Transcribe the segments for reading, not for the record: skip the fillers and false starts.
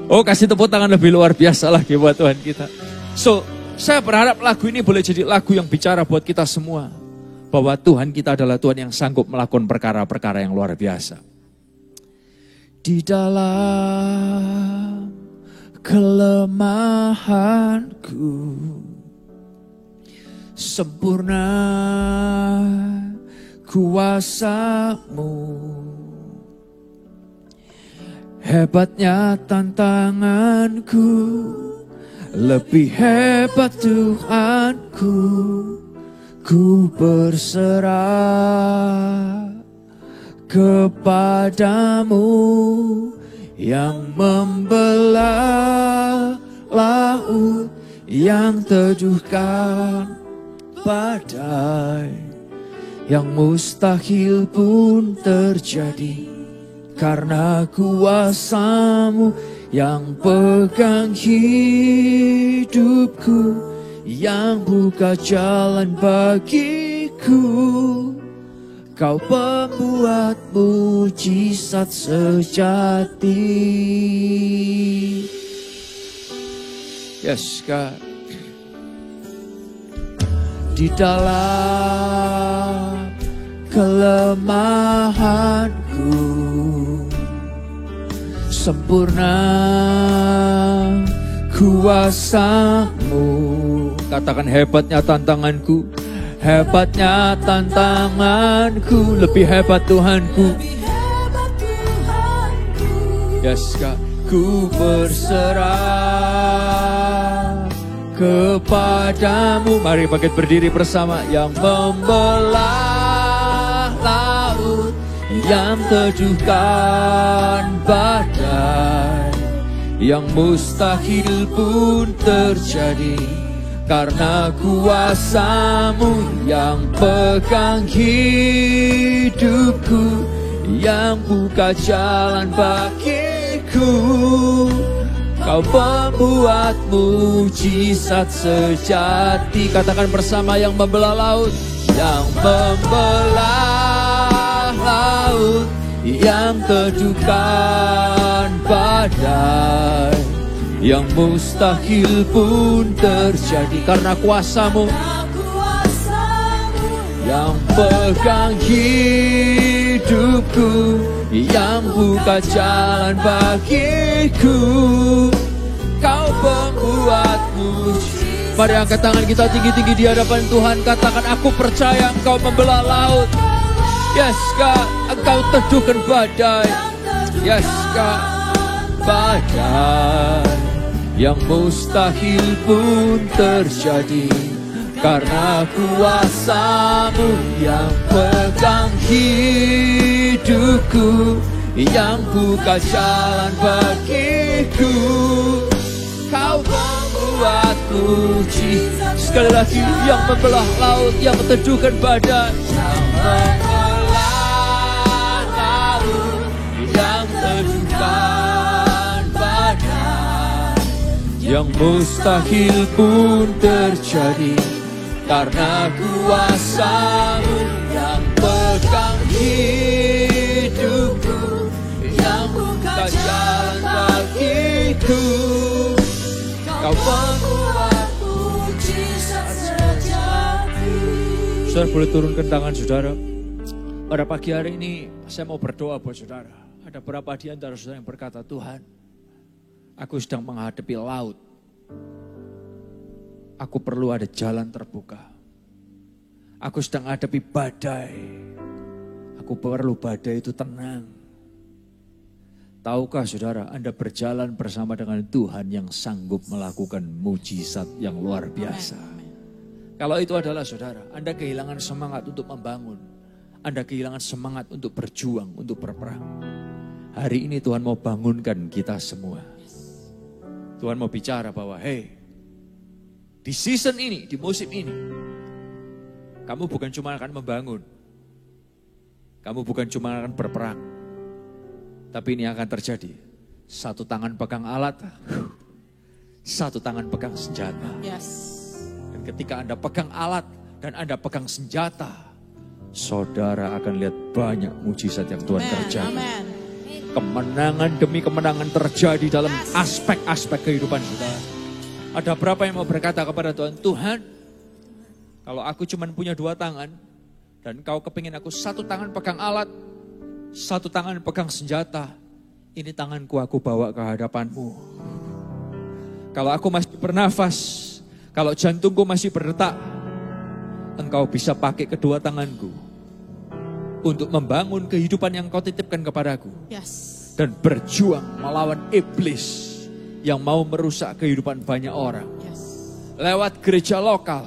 Oh, kasih tepuk tangan lebih luar biasa lagi buat Tuhan kita. So, saya berharap lagu ini boleh jadi lagu yang bicara buat kita semua. Bahwa Tuhan kita adalah Tuhan yang sanggup melakukan perkara-perkara yang luar biasa. Di dalam kelemahanku, sempurna kuasa-Mu. Hebatnya tantanganku, lebih hebat Tuhanku. Ku berserah kepadamu yang membelah laut, yang teduhkan badai, yang mustahil pun terjadi karena kuasa-Mu yang pegang hidupku, yang buka jalan bagiku. Kau pembuat mujizat sejati. Yes, God. Di dalam kelemahanku, sempurna kuasa-Mu. Katakan hebatnya tantanganku, hebatnya tantanganku, lebih hebat Tuhanku. Yes, Kak. Ku berserah kepadamu. Mari bangkit berdiri bersama. Yang membelah laut, yang teduhkan badai, yang mustahil pun terjadi karena kuasa-Mu yang pegang hidupku, yang buka jalan bagiku. Kau pembuat mujizat sejati. Katakan bersama. Yang membelah laut, yang membelah laut, yang teduhkan badai, yang mustahil pun terjadi karena kuasa-Mu, yang pegang hidupku, yang buka jalan bagiku. Kau pembuat mujizat. Mari angkat tangan kita tinggi-tinggi di hadapan Tuhan. Katakan, aku percaya Engkau membelah laut. Yes, Kak, Engkau teduhkan badai. Yes, Kak, badai yang mustahil pun terjadi karena kuasa-Mu yang pegang hidupku, yang buka jalan bagiku. Kau membuat mujizat. Sekali lagi. Yang membelah laut, yang teduhkan badai, yang membelah laut, yang teduhkan badai, yang mustahil pun terjadi karena kuasa-Mu yang pegang hidupku, yang buka jalan bagiku. Kau pembuat mujizat sejati. Saudara boleh turunkan tangan saudara. Pada pagi hari ini saya mau berdoa buat saudara. Ada berapa di antara saudara yang berkata, Tuhan, aku sedang menghadapi laut. Aku perlu ada jalan terbuka. Aku sedang menghadapi badai. Aku perlu badai itu tenang. Tahukah saudara, Anda berjalan bersama dengan Tuhan yang sanggup melakukan mujizat yang luar biasa. Kalau itu adalah saudara, Anda kehilangan semangat untuk membangun. Anda kehilangan semangat untuk berjuang, untuk berperang. Hari ini Tuhan mau bangunkan kita semua. Tuhan mau bicara bahwa, hey, di season ini, di musim ini, kamu bukan cuma akan membangun. Kamu bukan cuma akan berperang. Tapi ini akan terjadi. Satu tangan pegang alat, satu tangan pegang senjata. Yes. Dan ketika Anda pegang alat dan Anda pegang senjata, saudara akan lihat banyak mujizat yang Tuhan kerjakan. Amen. Kemenangan demi kemenangan terjadi dalam aspek-aspek kehidupan kita. Ada berapa yang mau berkata kepada Tuhan, Tuhan, kalau aku cuma punya 2 tangan, dan kau kepingin aku 1 tangan pegang alat, 1 tangan pegang senjata, ini tanganku aku bawa ke hadapan-Mu. Kalau aku masih bernafas, kalau jantungku masih berdetak, Engkau bisa pakai kedua tanganku untuk membangun kehidupan yang Kau titipkan kepadaku. Dan berjuang melawan iblis yang mau merusak kehidupan banyak orang. Lewat gereja lokal,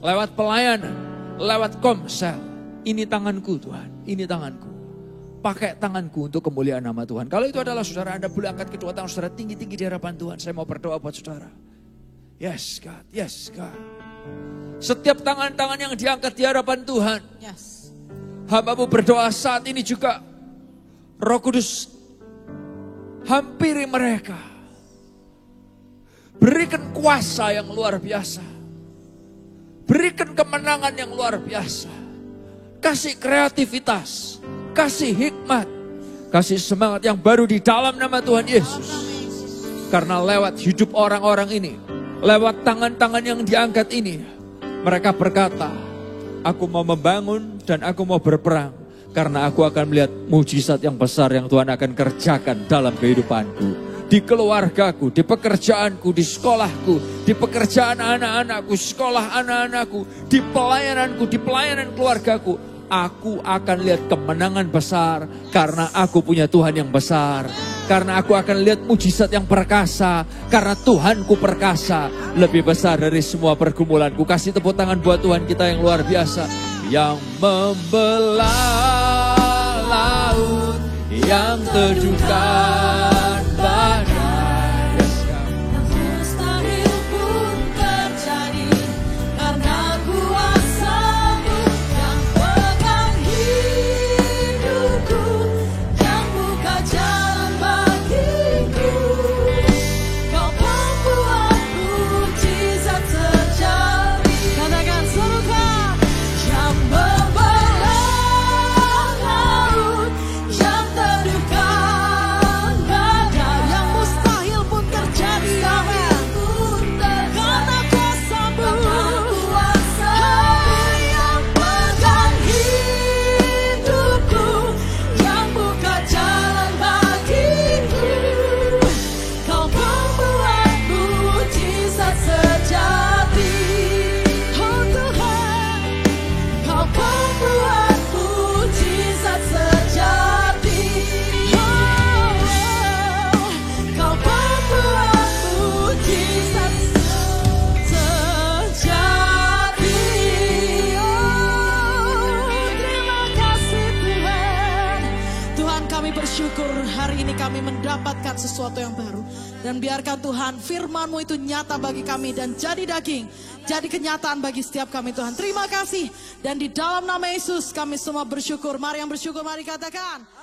lewat pelayanan, lewat komsel. Ini tanganku Tuhan, ini tanganku. Pakai tanganku untuk kemuliaan nama Tuhan. Kalau itu adalah saudara, Anda boleh angkat kedua tangan saudara tinggi-tinggi di hadapan Tuhan. Saya mau berdoa buat saudara. Yes God, yes God. Setiap tangan-tangan yang diangkat di hadapan Tuhan. Hamba-Mu berdoa saat ini juga. Roh Kudus hampiri mereka. Berikan kuasa yang luar biasa. Berikan kemenangan yang luar biasa. Kasih kreativitas. Kasih hikmat. Kasih semangat yang baru di dalam nama Tuhan Yesus. Karena lewat hidup orang-orang ini, lewat tangan-tangan yang diangkat ini, mereka berkata, aku mau membangun dan aku mau berperang. Karena aku akan melihat mujizat yang besar yang Tuhan akan kerjakan dalam kehidupanku. Di keluargaku, di pekerjaanku, di sekolahku, di pekerjaan anak-anakku, sekolah anak-anakku, di pelayananku, di pelayanan keluargaku. Aku akan lihat kemenangan besar karena aku punya Tuhan yang besar. Karena aku akan lihat mujizat yang perkasa. Karena Tuhanku perkasa. Lebih besar dari semua pergumulanku. Kasih tepuk tangan buat Tuhan kita yang luar biasa. Yang membelah laut, yang teduhkan badai. Mustahil pun terjadi karena kuasa-Mu yang pegang hidupku, yang buka jalan bagiku. Kau membuat mujizat terjadi. Katakan serukan, yang membelah laut, yang teduhkan badai, yang mustahil pun terjadi. Amin. Karena kuasa-Mu yang pegang hidupku, yang buka jalan bagiku. Kau membuat mujizat sejati. Oh Tuhan, Kau membuat mujizat sejati. Oh, Kau membuat mujizat sejati. Oh, terima kasih Tuhan. Tuhan, kami bersyukur hari ini kami mendapatkan sesuatu yang baru. Dan biarkan Tuhan firman-Mu itu nyata bagi kami dan jadi daging. Jadi kenyataan bagi setiap kami Tuhan. Terima kasih. Dan di dalam nama Yesus kami semua bersyukur. Mari yang bersyukur, mari katakan.